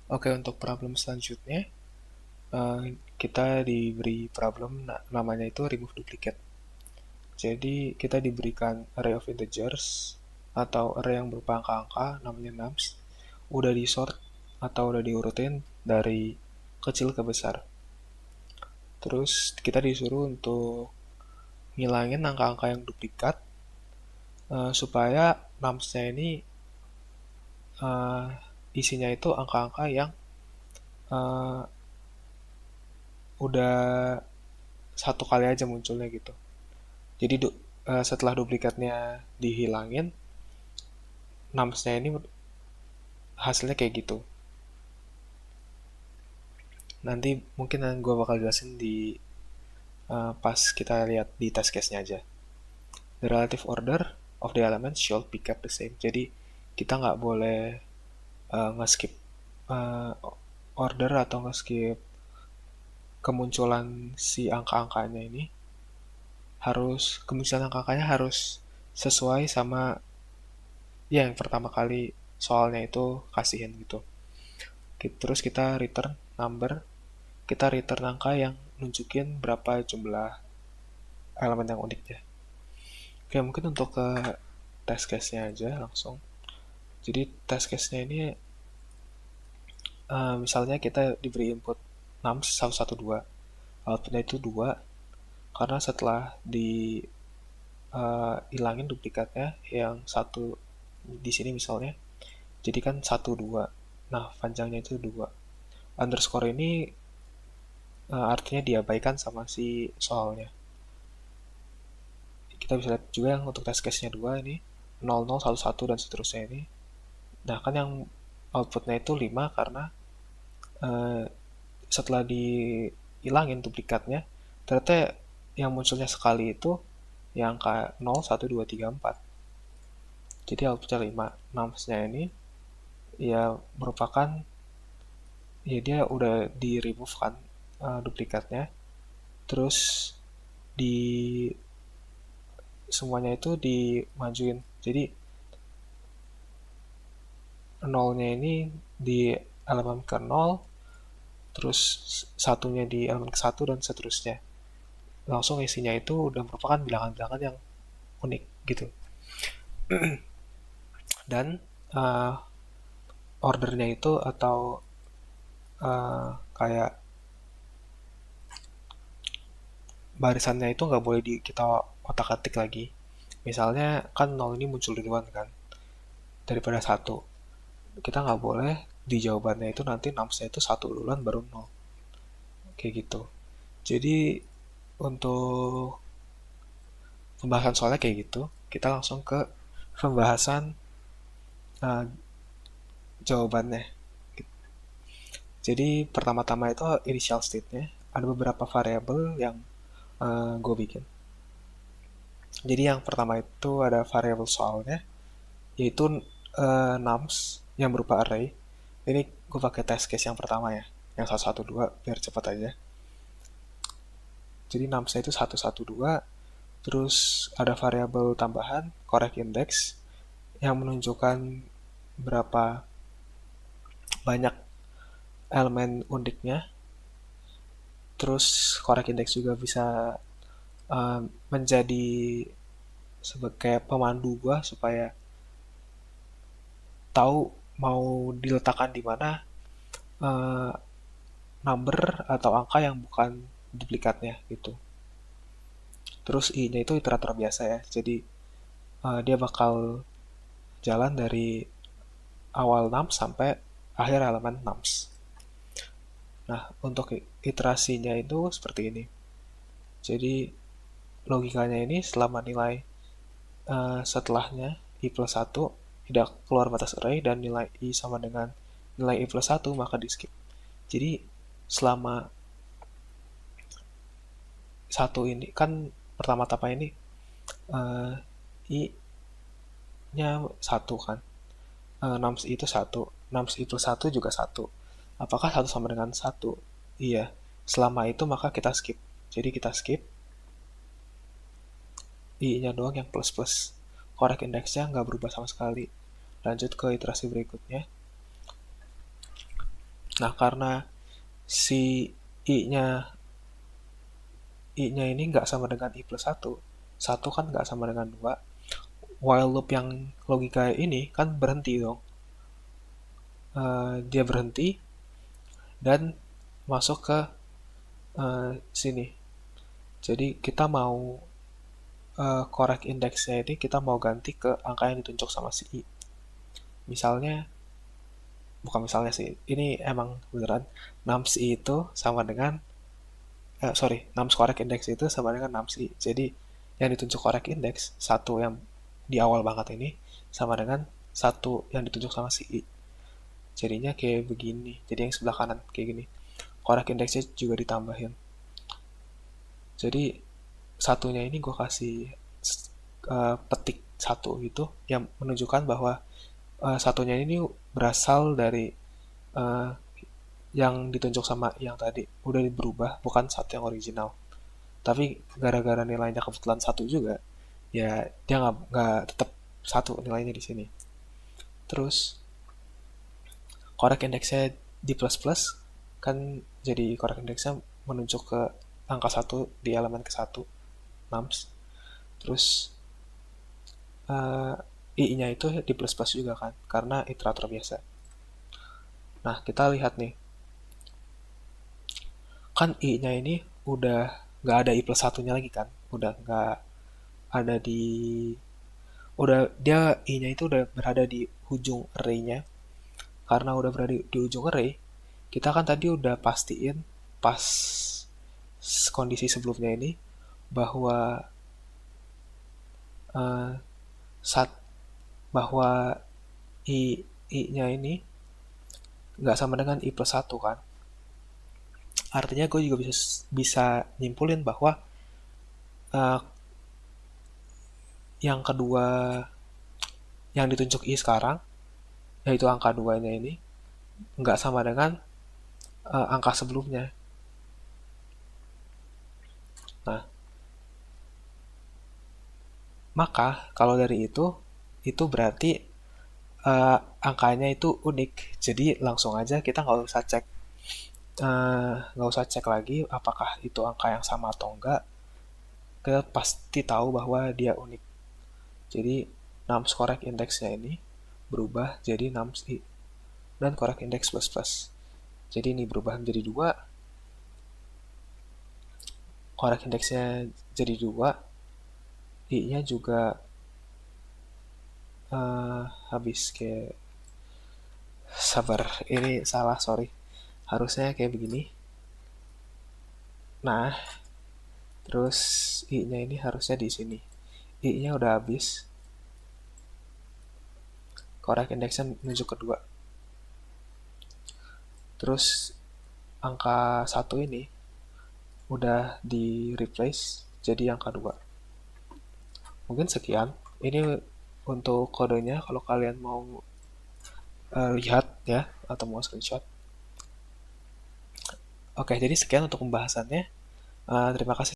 Oke, untuk problem selanjutnya, kita diberi problem namanya itu remove duplicate. Jadi kita diberikan array of integers atau array yang berupa angka-angka namanya nums, udah di-sort atau udah diurutin dari kecil ke besar. Terus kita disuruh untuk ngilangin angka-angka yang duplikat supaya nums-nya ini eh, isinya itu angka-angka yang eh, udah satu kali aja munculnya gitu. Jadi setelah duplikatnya dihilangin, nums-nya ini hasilnya kayak gitu. Nanti mungkin gue bakal jelasin di pas kita lihat di test case-nya aja. The relative order of the elements should be kept the same. Jadi kita nggak boleh nge-skip uh, order atau nge-skip kemunculan si angka-angkanya ini. Kemunculan angka-angkanya harus sesuai sama ya yang pertama kali soalnya itu kasihin gitu. Terus kita return number, kita return angka yang nunjukin berapa jumlah elemen yang uniknya. Oke, mungkin untuk ke test case-nya aja langsung. Jadi test case-nya ini misalnya kita diberi input nums 112, outputnya itu 2, karena setelah hilangin duplikatnya yang satu di sini misalnya, jadi kan 1 2. Nah, panjangnya itu 2. Underscore ini artinya diabaikan sama si soalnya. Kita bisa lihat juga yang untuk test case-nya 2 ini 00, 11 dan seterusnya ini. Nah, kan yang outputnya itu 5 karena eh, setelah dihilangin duplikatnya, ternyata yang munculnya sekali itu yang angka 0, 1, 2, 3, 4. Jadi outputnya 5. Numsnya ini ya merupakan, ya dia udah di remove kan duplikatnya. Terus di semuanya itu dimajuin. Jadi nolnya ini di elemen ke 0, terus satunya di elemen ke 1 dan seterusnya. Langsung isinya itu udah merupakan bilangan-bilangan yang unik gitu. Dan uh, ordernya itu atau kayak barisannya itu nggak boleh kita otak-atik lagi. Misalnya kan 0 ini muncul duluan kan daripada satu. Kita nggak boleh di jawabannya itu nanti numsnya itu satu duluan baru 0. Kayak gitu. Jadi untuk pembahasan soalnya kayak gitu. Kita langsung ke pembahasan uh, jawabannya. Jadi pertama-tama itu initial state-nya. Ada beberapa variabel yang gue bikin. Jadi yang pertama itu ada variabel soalnya, yaitu nums yang berupa array. Ini gue pakai test case yang pertama ya, yang 112 biar cepat aja. Jadi numsnya itu 112, terus ada variabel tambahan correct index yang menunjukkan berapa banyak elemen uniknya. Terus correct index juga bisa menjadi sebagai pemandu gua supaya tahu mau diletakkan di mana uh, number atau angka yang bukan duplikatnya gitu. Terus i-nya itu iterator biasa ya. Jadi dia bakal jalan dari awal nums sampai akhir elemen nums. Nah, untuk iterasinya itu seperti ini. Jadi logikanya ini selama nilai setelahnya i plus 1 tidak keluar batas array dan nilai i sama dengan nilai i plus 1 maka di skip. Jadi selama satu ini kan pertama-tama ini uh, i-nya satu kan, nums i itu satu, nums i plus satu juga satu. Apakah satu sama dengan satu? Iya. Selama itu maka kita skip. Jadi kita skip i-nya doang yang plus plus. Correct index-nya nggak berubah sama sekali. Lanjut ke iterasi berikutnya. Nah, karena si i-nya i-nya ini nggak sama dengan i plus satu, satu kan nggak sama dengan dua, while loop yang logika ini kan berhenti dong. Dia berhenti dan masuk ke sini. Jadi kita mau correct indeksnya ini kita mau ganti ke angka yang ditunjuk sama si i. Misalnya, bukan misalnya sih, ini emang beneran nums i itu sama dengan nums correct index itu sama dengan nums i. Jadi yang ditunjuk correct index satu yang di awal banget ini sama dengan satu yang ditunjuk sama si i. Jadinya kayak begini. Jadi yang sebelah kanan kayak gini. Correct indexnya juga ditambahin. Jadi satunya ini gue kasih petik satu gitu yang menunjukkan bahwa satunya ini berasal dari uh, yang ditunjuk sama yang tadi udah berubah, bukan satu yang original. Tapi gara-gara nilainya kebetulan satu juga, ya dia nggak tetap satu nilainya di sini. Terus correct indexnya di plus plus kan, jadi correct indexnya menunjuk ke angka satu di elemen ke satu nums. Terus i-nya itu di plus plus juga kan, karena iterator biasa. Nah, kita lihat nih, kan i-nya ini udah nggak ada i plus satunya lagi kan, udah nggak ada di, udah dia i-nya itu udah berada di ujung array-nya. Karena udah berada di ujung array, kita kan tadi udah pastiin pas kondisi sebelumnya ini bahwa uh, saat bahwa i-nya ini nggak sama dengan i plus satu kan. Artinya gue juga bisa nyimpulin bahwa uh, yang kedua yang ditunjuk i sekarang, yaitu angka 2-nya ini, nggak sama dengan angka sebelumnya. Nah, maka kalau dari itu berarti angkanya itu unik. Jadi langsung aja kita nggak usah cek lagi apakah itu angka yang sama atau enggak. Kita pasti tahu bahwa dia unik. Jadi nums correct indexnya ini berubah jadi nums i dan correct index plus plus. Jadi ini berubah menjadi 2, correct indexnya jadi 2, i-nya juga habis kayak, sabar, ini salah, sorry. Harusnya kayak begini. Nah, terus i-nya ini harusnya di sini. I-nya udah habis. Correct indexnya menunjuk ke 2. Terus angka 1 ini udah di replace jadi angka 2. Mungkin sekian. Ini untuk kodenya kalau kalian mau lihat ya atau mau screenshot. Oke, jadi sekian untuk pembahasannya. Terima kasih.